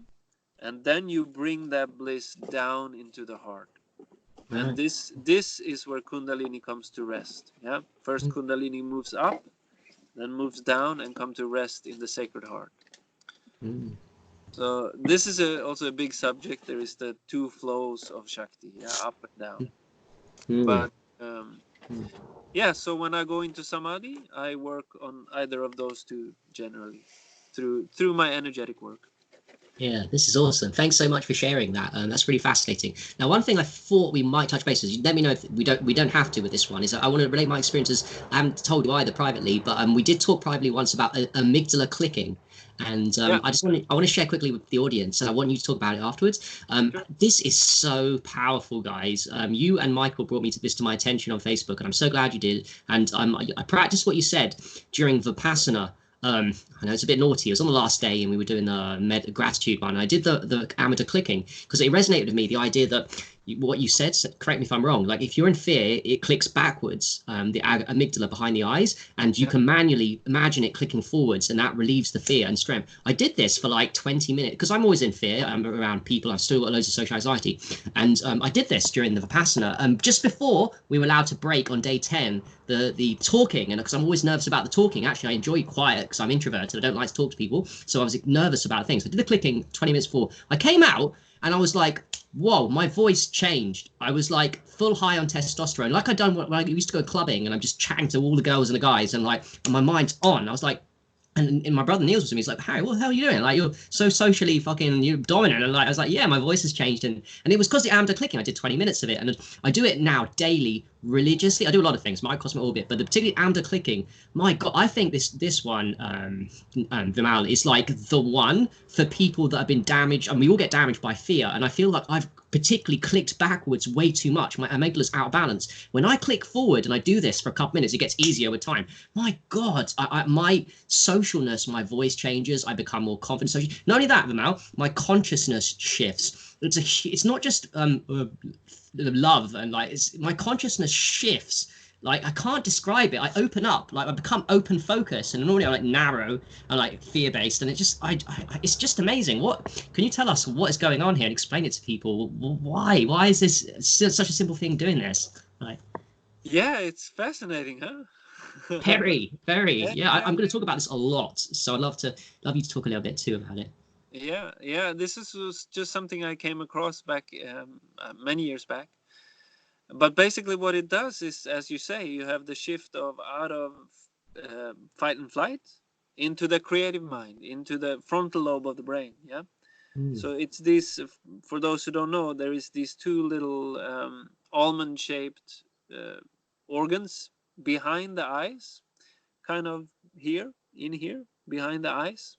and then you bring that bliss down into the heart. And this is where Kundalini comes to rest. Yeah, first Kundalini moves up, then moves down and come to rest in the sacred heart. Mm. So this is also a big subject. There is the two flows of Shakti, yeah, up and down. Mm. But yeah, so when I go into samadhi, I work on either of those two generally through my energetic work. Yeah, this is awesome. Thanks so much for sharing that. That's really fascinating. Now, one thing I thought we might touch base with, let me know if we don't have to with this one, is I want to relate my experiences. I haven't told you either privately, but we did talk privately once about amygdala clicking. And Yeah. I want to share quickly with the audience, and I want you to talk about it afterwards. Sure. This is so powerful, guys. You and Michael brought this to my attention on Facebook, and I'm so glad you did. And I practiced what you said during Vipassana. I know it's a bit naughty. It was on the last day, and we were doing the gratitude one. I did the Amida clicking because it resonated with me. The idea that what you said, correct me if I'm wrong, like if you're in fear, it clicks backwards, the amygdala behind the eyes, and you can manually imagine it clicking forwards, and that relieves the fear and strength. I did this for like 20 minutes because I'm always in fear. I'm around people. I've still got loads of social anxiety, and I did this during the Vipassana. Just before we were allowed to break on day 10, the talking, and because I'm always nervous about the talking. Actually, I enjoy quiet because I'm introverted. I don't like to talk to people, so I was nervous about things. I did the clicking 20 minutes before. I came out and I was like, whoa, my voice changed. I was like full high on testosterone, like I'd done when I used to go clubbing, and I'm just chatting to all the girls and the guys, and my mind's on. I was like, and my brother Niels was with me. He's like, Harry, what the hell are you doing? Like, you're so socially fucking dominant. And I was like, yeah, my voice has changed. And it was because the Amda clicking. I did 20 minutes of it. And I do it now daily, religiously. I do a lot of things, microcosmic orbit, but particularly Amda clicking. My God, I think this one, Viimal, is like the one for people that have been damaged. And we all get damaged by fear. And I feel like I've particularly clicked backwards way too much. My amygdala's out of balance. When I click forward and I do this for a couple minutes, it gets easier with time. My God, my socialness, my voice changes. I become more confident. So not only that, Viimal, my consciousness shifts. It's not just love and my consciousness shifts. Like I can't describe it. I open up, like I become open focus, and normally I'm like narrow and like fear based, and it's just amazing. What can you tell us what is going on here and explain it to people? Why is this such a simple thing doing this? Like, yeah, it's fascinating, huh? very. Yeah, I'm going to talk about this a lot, so I'd love you to talk a little bit too about it. Yeah. This was just something I came across back many years back. But basically, what it does is, as you say, you have the shift of out of fight and flight into the creative mind, into the frontal lobe of the brain. Yeah. So it's this. For those who don't know, there is these two little almond-shaped organs behind the eyes, kind of here, in here, behind the eyes.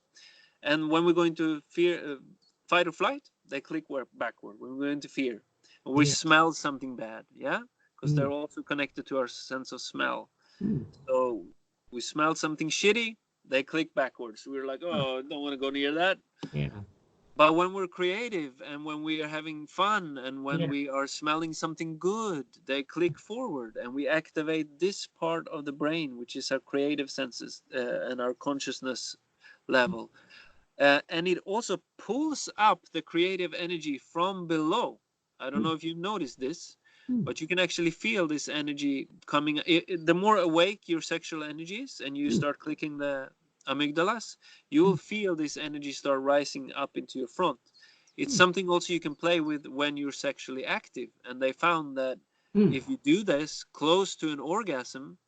And when we're going to fear, fight or flight, they click backward. When we're into fear, we smell something bad, yeah, because they're also connected to our sense of smell. So we smell something shitty, they click backwards. We're like, oh, don't want to go near that. Yeah. But when we're creative and when we are having fun and when we are smelling something good, they click forward, and we activate this part of the brain, which is our creative senses and our consciousness level. And it also pulls up the creative energy from below. I don't know if you've noticed this, but you can actually feel this energy coming. The more awake your sexual energy is, and you start clicking the amygdalas, you will feel this energy start rising up into your front. It's something also you can play with when you're sexually active. And they found that if you do this close to an orgasm,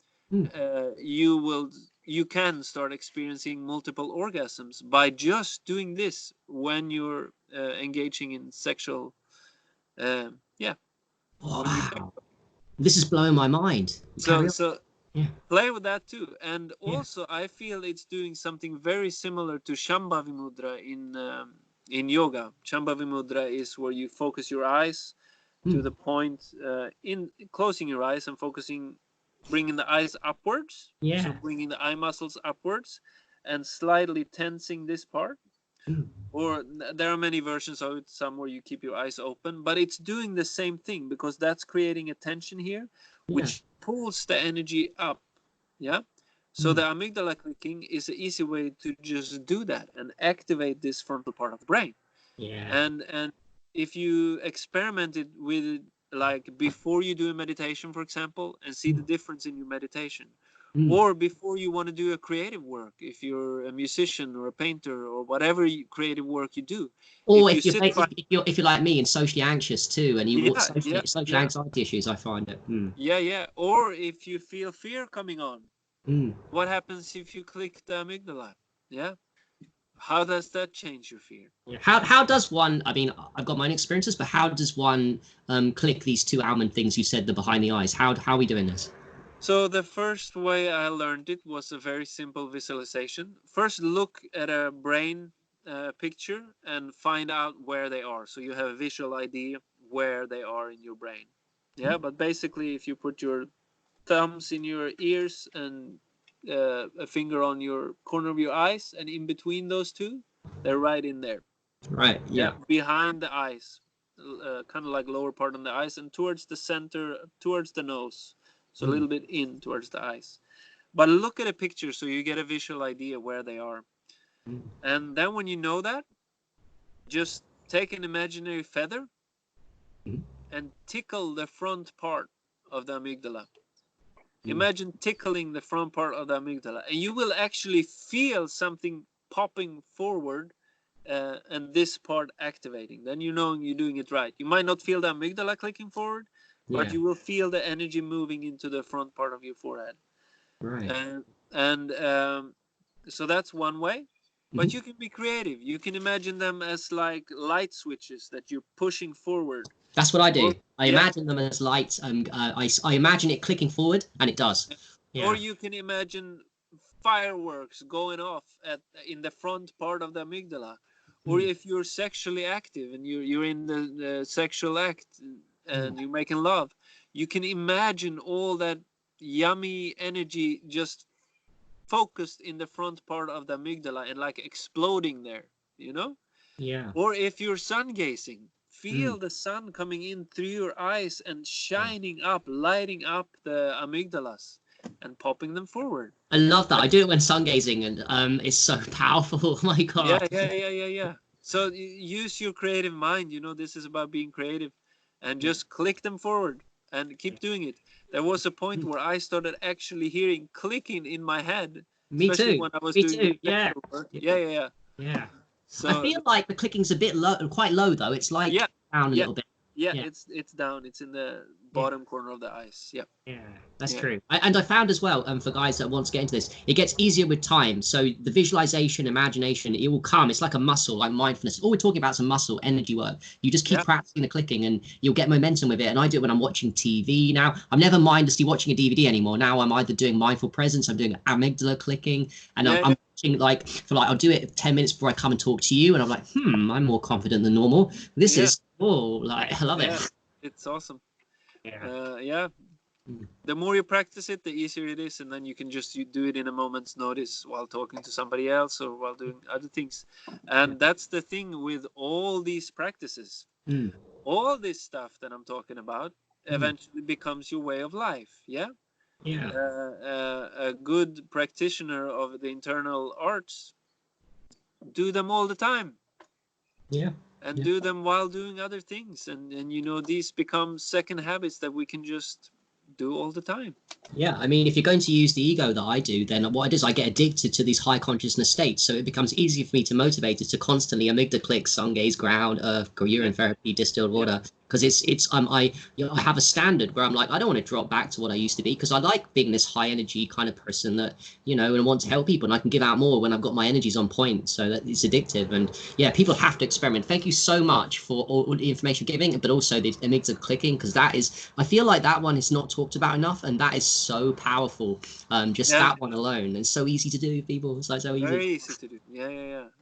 you can start experiencing multiple orgasms by just doing this when you're engaging in sexual Wow. This is blowing my mind. So play with that too. And also I feel it's doing something very similar to Shambhavi Mudra in yoga. Shambhavi Mudra is where you focus your eyes to the point in closing your eyes and bringing the eyes upwards. So bringing the eye muscles upwards and slightly tensing this part. Or there are many versions of it, some where you keep your eyes open, but it's doing the same thing, because that's creating a tension here, which pulls the energy up. So the amygdala clicking is an easy way to just do that and activate this frontal part of the brain. And if you experiment it with it, like before you do a meditation, for example, and see the difference in your meditation, or before you want to do a creative work, if you're a musician or a painter or whatever creative work you do, or if you're like me and socially anxious too, and you want social anxiety issues, I find it. Or if you feel fear coming on, what happens if you click the amygdala? How does that change your fear? How does one, I mean, I've got my own experiences, but how does one click these two almond things you said, the behind the eyes? How are we doing this? So the first way I learned it was a very simple visualization. First, look at a brain picture and find out where they are. So you have a visual idea where they are in your brain. But basically, if you put your thumbs in your ears and a finger on your corner of your eyes, and in between those two, they're right in there. Right. Yeah. Behind the eyes, kind of like lower part on the eyes, and towards the center, towards the nose. So a little bit in towards the eyes. But look at a picture so you get a visual idea where they are. And then when you know that, just take an imaginary feather and tickle the front part of the amygdala. Imagine tickling the front part of the amygdala, and you will actually feel something popping forward and this part activating. Then you know you're doing it right. You might not feel the amygdala clicking forward, but you will feel the energy moving into the front part of your forehead. Right. And so that's one way. But you can be creative. You can imagine them as like light switches that you're pushing forward. That's what I do. I imagine them as lights, and I imagine it clicking forward, and it does. Or you can imagine fireworks going off in the front part of the amygdala. Or if you're sexually active and you're in the sexual act and you're making love, you can imagine all that yummy energy just focused in the front part of the amygdala and like exploding there, Or if you're sun gazing, feel the sun coming in through your eyes and shining up, lighting up the amygdalas and popping them forward. I love that. I do it when sun gazing, and it's so powerful. Oh my god. Yeah. So use your creative mind. This is about being creative, and just click them forward and keep doing it. There was a point where I started actually hearing clicking in my head. Me too. When I was doing too. Yeah. Yeah. So I feel like the clicking's a bit low, quite low though. It's like down a little bit. Yeah, it's down. It's in the bottom corner of the eyes. Yeah, that's true. And I found as well, for guys that want to get into this, it gets easier with time. So the visualization, imagination, it will come. It's like a muscle, like mindfulness. All we're talking about is a muscle, energy work. You just keep practicing the clicking, and you'll get momentum with it. And I do it when I'm watching TV now. I'm never mindlessly watching a DVD anymore. Now I'm either doing mindful presence, I'm doing amygdala clicking, and I'm watching I'll do it 10 minutes before I come and talk to you, and I'm like, I'm more confident than normal. This is I love it. It's awesome. The more you practice it, the easier it is, and then you can just do it in a moment's notice while talking to somebody else or while doing other things. And that's the thing with all these practices. All this stuff that I'm talking about eventually becomes your way of life. Yeah. A good practitioner of the internal arts do them all the time. And do them while doing other things, and you know, these become second habits that we can just do all the time. Yeah, I mean, if you're going to use the ego that I do, then what it is, I get addicted to these high consciousness states. So it becomes easy for me to motivate it to constantly amygdala click, sun gaze, ground, earth, urine therapy, distilled water. Because I have a standard where I'm like, I don't want to drop back to what I used to be, because I like being this high energy kind of person that, you know, and want to help people, and I can give out more when I've got my energies on point. So that it's addictive. And yeah, people have to experiment. Thank you so much for all the information giving, but also the amygdala clicking, because that is, I feel like that one is not talked about enough, and that is so powerful. That one alone, and so easy to do, people. It's like so easy. Very easy to do.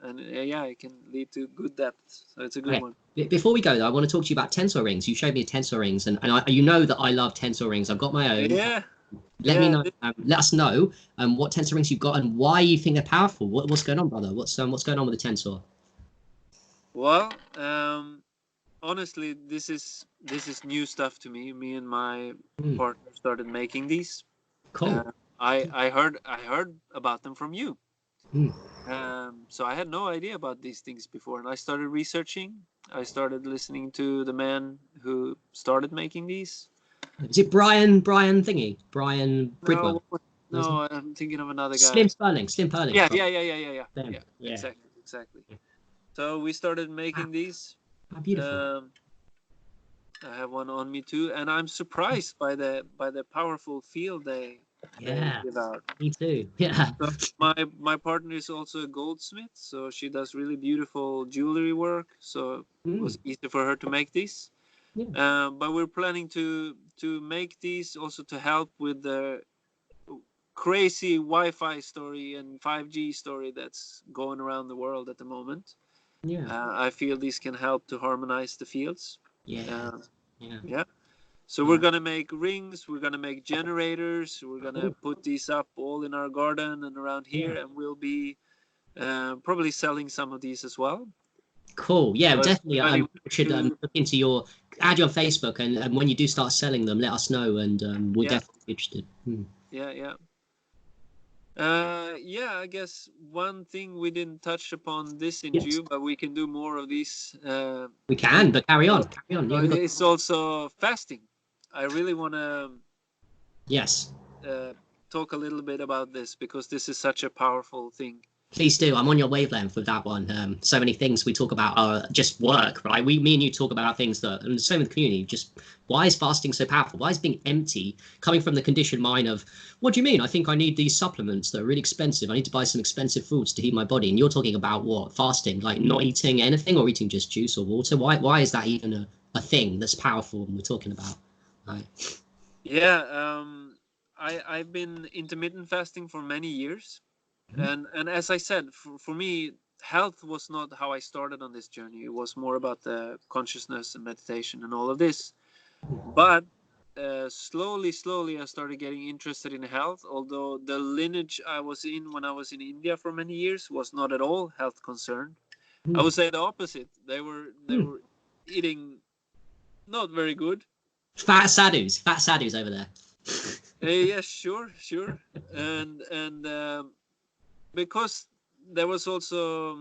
And it can lead to good depth. So it's a good one. Before we go though, I want to talk to you about Tensor rings. You showed me Tensor rings, and you know that I love Tensor rings. I've got my own. Let me know. Let us know what Tensor rings you've got and why you think they're powerful. What's going on, brother? What's going on with the Tensor? Well, honestly, this is new stuff to me. Me and my partner started making these. Cool. I heard about them from you. So I had no idea about these things before, and I started researching. I started listening to the man who started making these. Is it Brian thingy? Brian Bridwell? No, I'm thinking of another guy. Slim Sperling. Yeah. Exactly. So we started making these. How beautiful. I have one on me too, and I'm surprised by the powerful feel they give out. Me too. Yeah. So my partner is also a goldsmith, so she does really beautiful jewelry work. So it was easy for her to make these. But we're planning to make these also to help with the crazy Wi-Fi story and 5G story that's going around the world at the moment. I feel these can help to harmonize the fields. So we're gonna make rings, we're gonna make generators, we're gonna put these up all in our garden and around here, and we'll be probably selling some of these as well. Cool. Yeah, definitely. I should look into add you on Facebook, and when you do start selling them, let us know, and we're definitely interested. I guess one thing we didn't touch upon this interview, but we can do more of these. We can, but carry on. It's also fasting. I really want to talk a little bit about this, because this is such a powerful thing. Please do. I'm on your wavelength with that one. So many things we talk about are just work, right? Me and you talk about things that, and the same with the community, just why is fasting so powerful? Why is being empty coming from the conditioned mind of, what do you mean? I think I need these supplements that are really expensive. I need to buy some expensive foods to heat my body. And you're talking about what? Fasting, like not eating anything or eating just juice or water. Why is that even a thing that's powerful when we're talking about? Right? I've been intermittent fasting for many years. And as I said, for me, health was not how I started on this journey. It was more about the consciousness and meditation and all of this. But slowly, I started getting interested in health, although the lineage I was in when I was in India for many years was not at all health concerned. I would say the opposite. They were eating not very good. Fat sadhus over there. Yes, sure. And because there was also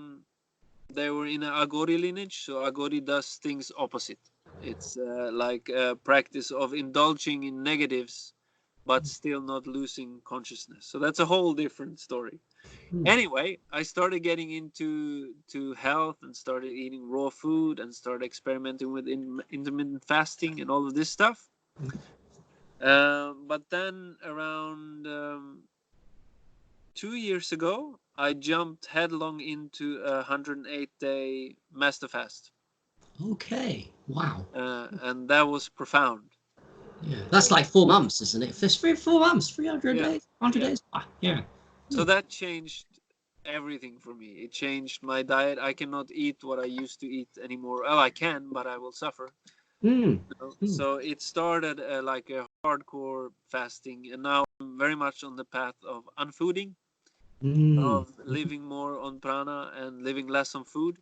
they were in an Agori lineage, so Agori does things opposite. It's like a practice of indulging in negatives, but still not losing consciousness. So that's a whole different story. Anyway, I started getting into health and started eating raw food and started experimenting with intermittent fasting and all of this stuff. But then around 2 years ago, I jumped headlong into a 108-day master fast. Okay. Wow. And that was profound. Yeah, that's like 4 months, isn't it? 4 months, 300 days, 100 days. Yeah. So that changed everything for me. It changed my diet. I cannot eat what I used to eat anymore. Oh, I can, but I will suffer. Mm. Mm. So it started like a hardcore fasting, and now I'm very much on the path of unfooding, Mm. of living more on prana and living less on food.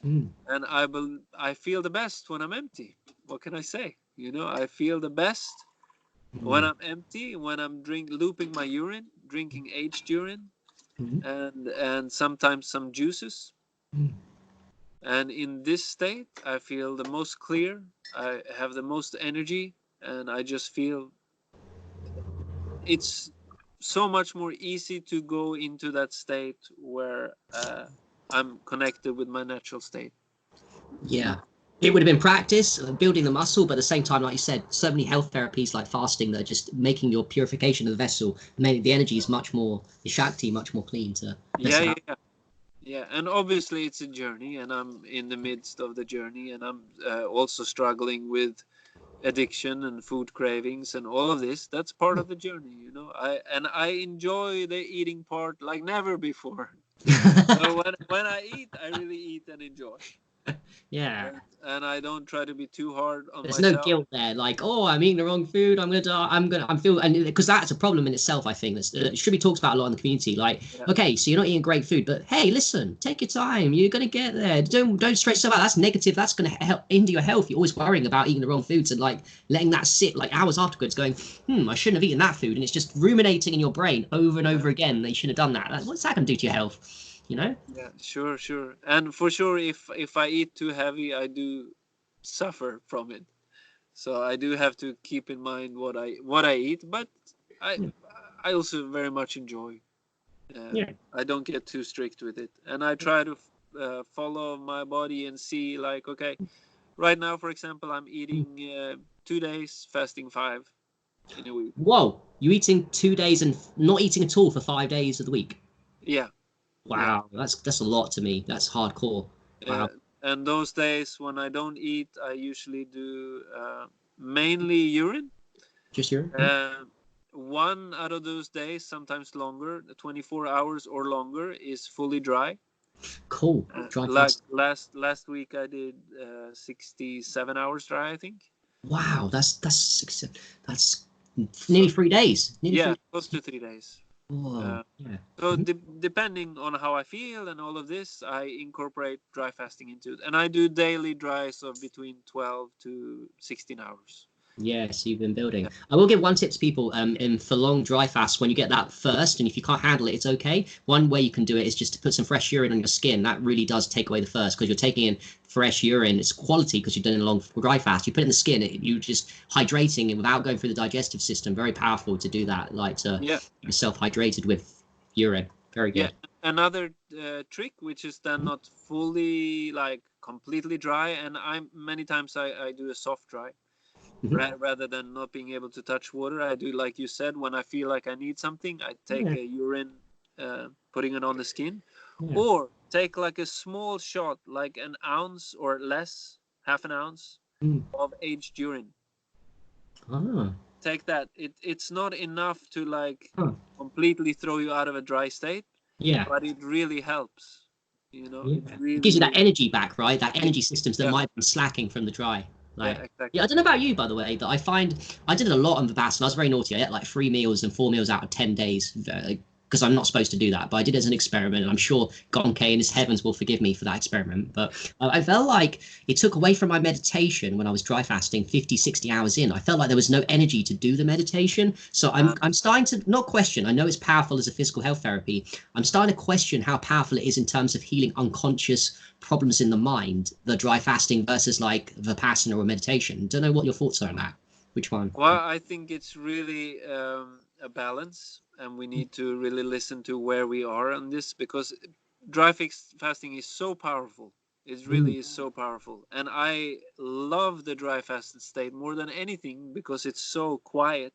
Mm. And I feel the best when I'm empty. What can I say? I feel the best when Mm. I'm empty, when I'm looping my urine, drinking aged urine, Mm. and sometimes some juices. Mm. And in this state, I feel the most clear. I have the most energy, and I just feel it's so much more easy to go into that state where I'm connected with my natural state. Yeah. It would have been practice, building the muscle, but at the same time, like you said, so many health therapies like fasting that are just making your purification of the vessel, making the energy is much more, the Shakti, much more clean to Yeah, vessel yeah, out. yeah. Yeah, and obviously it's a journey, and I'm in the midst of the journey, and I'm also struggling with addiction and food cravings and all of this. That's part of the journey. I enjoy the eating part like never before. So when I eat, I really eat and enjoy. Yeah. And I don't try to be too hard on There's no myself. guilt there, like, oh, I'm eating the wrong food. I'm gonna die. I'm feel, and because that's a problem in itself. I think that's it should be talked about a lot in the community. Like, Yeah, okay, so you're not eating great food, but hey, listen, take your time. You're gonna get there. Don't stress yourself out. That's negative. That's gonna help into your health. You're always worrying about eating the wrong foods and like letting that sit like hours afterwards, going, I shouldn't have eaten that food, and it's just ruminating in your brain over and yeah, over again that you shouldn't have done that. What's that gonna do to your health? You know? yeah. Sure, sure. And for sure, if I eat too heavy, I do suffer from it. So I do have to keep in mind what I eat, but I Yeah. I also very much enjoy. Yeah. I don't get too strict with it, and I try to follow my body and see like, okay, right now, for example, I'm eating 2 days, fasting 5 in a week. Whoa, you eating 2 days and not eating at all for 5 days of the week? Yeah, yeah. Wow, that's a lot to me. That's hardcore. Uh, Wow. and those days when I don't eat, I usually do mainly urine. Just your Uh, one out of those days, sometimes longer, 24 hours or longer, is fully dry. cool. Dry Like fast. last week, I did 67 hours dry, I think. Wow, that's nearly So 3 days. Nearly yeah, three. close to 3 days. Whoa. Uh, Yeah. so Mhm. depending on how I feel and all of this, I incorporate dry fasting into it, and I do daily dries of between 12 to 16 hours. Yes, you've been Yeah, building. I will give one tip to people in for long dry fasts when you get that first, and if you can't handle it, it's okay. One way you can do it is just to put some fresh urine on your skin. That really does take away the first because you're taking in fresh urine. It's quality because you're doing a long dry fast. You put it in the skin, you just hydrating it without going through the digestive system. Very powerful to do that, like to yeah, get yourself hydrated with urine. Very yeah. good. Another trick, which is then not fully like completely dry, and I many times I do a soft dry. Mm-hmm. Rather than not being able to touch water, I do like you said. When I feel like I need something, I take Yeah, a urine, putting it on the skin, yeah. or take like a small shot, like an ounce or less, half an ounce Mm. of aged urine. Ah. Take that. It's not enough to like Huh. completely throw you out of a dry state, Yeah. but it really helps. Yeah. It It gives really, you that really. energy back, right? That Yeah, energy systems that yeah, might be slacking from the dry. yeah, Like, yeah, I exactly. don't know about you, by the way, but I find I did it a lot on the Vipassana. I was very naughty. I ate like 3 meals and 4 meals out of 10 days because I'm not supposed to do that. But I did it as an experiment. And I'm sure Gonke in his heavens will forgive me for that experiment. But I felt like it took away from my meditation when I was dry fasting 50, 60 hours in. I felt like there was no energy to do the meditation. So I'm starting to not question. I know it's powerful as a physical health therapy. I'm starting to question how powerful it is in terms of healing unconscious problems in the mind, the dry fasting versus like Vipassana or meditation. Don't know what your thoughts are on that. Which one? Well, I think it's really a balance, and we need to really listen to where we are on this, because fasting is so powerful. It Mm, really is so powerful, and I love the dry fasted state more than anything because it's so quiet.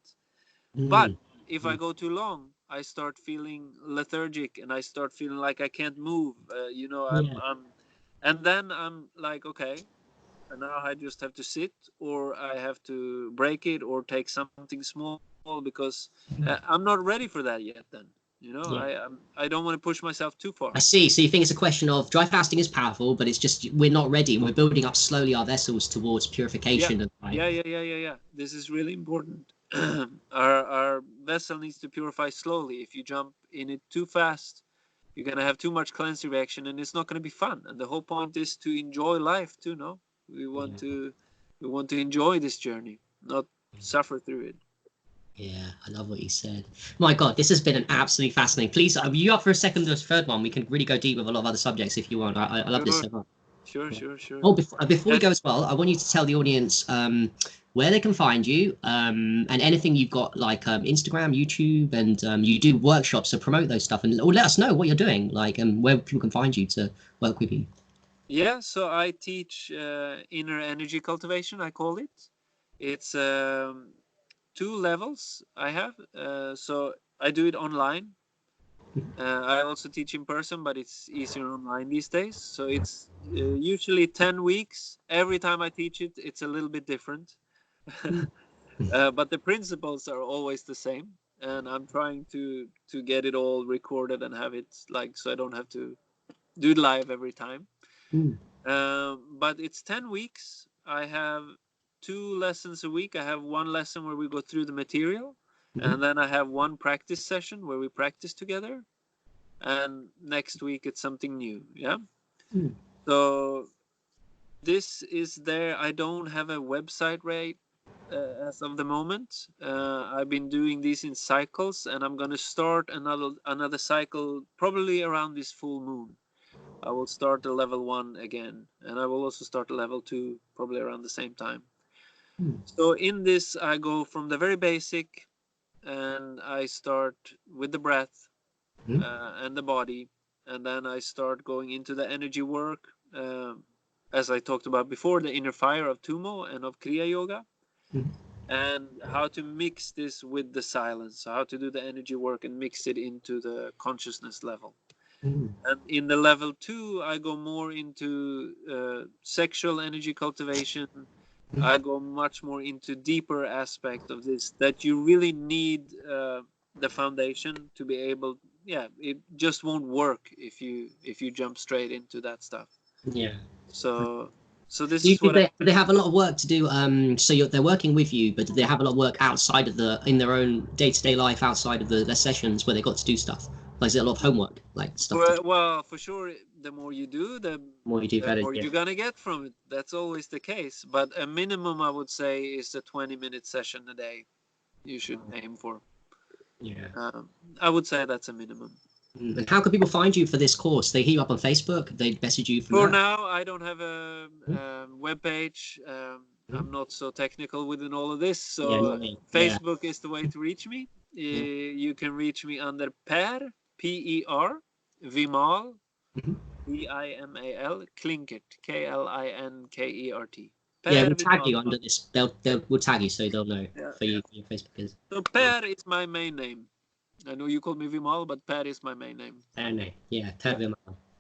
But mm, if I mm, go too long, I start feeling lethargic, and I start feeling like I can't move. yeah. And then I'm like, okay, and now I just have to sit, or I have to break it, or take something small because I'm not ready for that yet. Then. You know, Yeah. I don't want to push myself too far. I see. So you think it's a question of dry fasting is powerful, but it's just we're not ready. We're building up slowly our vessels towards Yeah, purification. Right? yeah. This is really important. Our vessel needs to purify slowly. If you jump in it too fast, you're gonna have too much cleansing reaction, and it's not gonna be fun. And the whole point is to enjoy life too. No, we want Yeah. to enjoy this journey, not suffer through it. Yeah, I love what you said. My God, this has been an absolutely fascinating. Please, are you up for a second or third one? We can really go deep with a lot of other subjects if you want. I love this Sure, so much. Yeah. sure. Oh, before we And go as well, I want you to tell the audience where they can find you and anything you've got like Instagram, YouTube, and you do workshops to promote those stuff and or let us know what you're doing, like where people can find you to work with you. yeah, so I teach inner energy cultivation. I call it. It's 2 levels I have. So I do it online. I also teach in person, but it's easier online these days. So it's usually 10 weeks. Every time I teach it, it's a little bit different. But the principles are always the same. And I'm trying to get it all recorded and have it like so I don't have to do it live every time. Mm. But it's 10 weeks. I have 2 lessons a week. I have one lesson where we go through the material, Mhm. and then I have one practice session where we practice together. And next week it's something new. Yeah. Mm. So this is there. I don't have a website right as of the moment. I've been doing these in cycles, and I'm gonna start another cycle probably around this full moon. I will start the level 1 again, and I will also start the level 2 probably around the same time. Mm. So in this, I go from the very basic, and I start with the breath Mm. and the body, and then I start going into the energy work, as I talked about before, the inner fire of Tumo and of Kriya Yoga, Mm. and how to mix this with the silence, so how to do the energy work and mix it into the consciousness level. Mm. And in the level 2, I go more into sexual energy cultivation. Mm. I go much more into deeper aspect of this that you really need the foundation to be able. Yeah, it just won't work if you jump straight into that stuff. Yeah. So this Do you is think what I. they have a lot of work to do? So they're working with you, but do they have a lot of work outside of in their own day-to-day life, outside of the sessions where they got to do stuff? Like, is there a lot of homework, like stuff to do? Well, for sure, the more you do, The more you do, the better. more Yeah. you're gonna get from it. That's always the case. But a minimum, I would say, is a 20-minute session a day. You should aim for. Yeah. Um, I would say that's a minimum. Mm. And how can people find you for this course? They hit you up on Facebook. They message you from For there. now, I don't have a, Mm. web page. Mm. I'm not so technical within all of this, Yeah. so Not me. Yeah. Facebook is the way to reach me. Mm. You can reach me under Per, P-E-R, Vimal, Mhm. Vimal, Klinkhert, Klinkert. Yeah. Per We'll tag Vimal. you under this. We'll tag you so they'll know Yeah, for yeah. you for your Facebook is. So Per is my main name. I know you call me Vimal, but Per is my main name. I know. Yeah. Yeah, Tag them.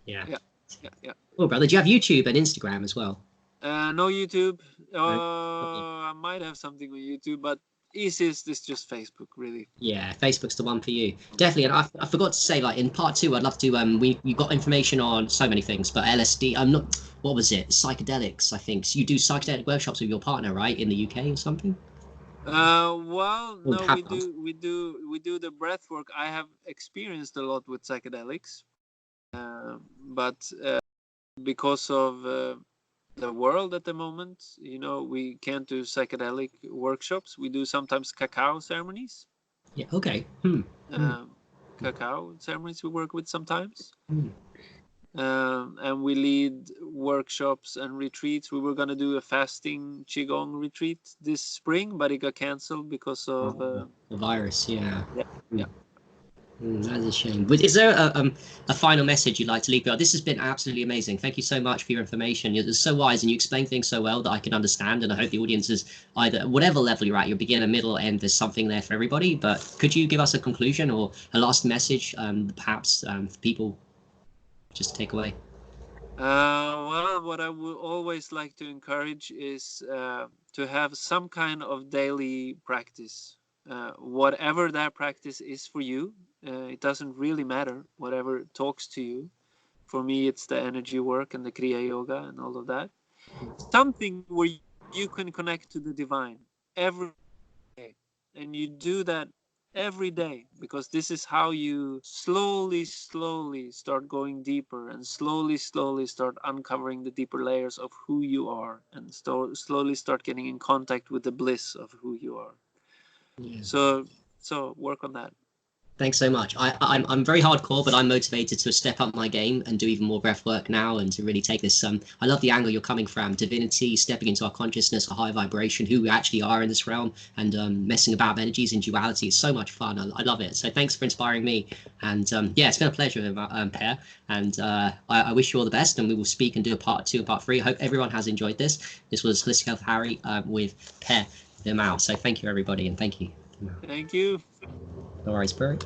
Yeah. yeah, yeah. Oh, brother, do you have YouTube and Instagram as well? No YouTube. No? I might have something on YouTube, but easiest is just Facebook, really. Yeah, Facebook's the one for you. Definitely, and I forgot to say, like in part two, I'd love to. We got information on so many things, but LSD. I'm not. What was it? Psychedelics, I think. So you do psychedelic workshops with your partner, right, in the UK or something? Well, Or no, have done? we do the breath work. I have experienced a lot with psychedelics, but because of the world at the moment, we can't do psychedelic workshops. We do sometimes cacao ceremonies. Yeah. Okay. Hmm. Hmm. Cacao ceremonies we work with sometimes. Hmm. And we lead workshops and retreats. We were going to do a fasting qigong retreat this spring, but it got canceled because of The virus. Yeah. yeah, Hmm. yeah. That is a shame. But is there a final message you'd like to leave people? This has been absolutely amazing. Thank you so much for your information. You're so wise and you explain things so well that I can understand. And I hope the audience is either whatever level you're at, you're beginner, middle, end. There's something there for everybody. But could you give us a conclusion or a last message, perhaps for people just to take away? Well, what I would always like to encourage is to have some kind of daily practice, whatever that practice is for you. It doesn't really matter whatever talks to you. For me, it's the energy work and the Kriya Yoga and all of that. Something where you can connect to the divine every day. And you do that every day, because this is how you slowly start going deeper, and slowly start uncovering the deeper layers of who you are, and slowly start getting in contact with the bliss of who you are. Yeah. So work on that. Thanks so much. I'm very hardcore, but I'm motivated to step up my game and do even more breath work now, and to really take this. I love the angle you're coming from: divinity, stepping into our consciousness, a high vibration, who we actually are in this realm, and messing about with energies and duality is so much fun. I love it. So thanks for inspiring me. And yeah, it's been a pleasure, Per. And I wish you all the best. And we will speak and do a part 2 and part 3. I hope everyone has enjoyed this. This was Holistic Health Harry with Per Viimal. So thank you, everybody, and thank you. Thank you. No worries, Bert.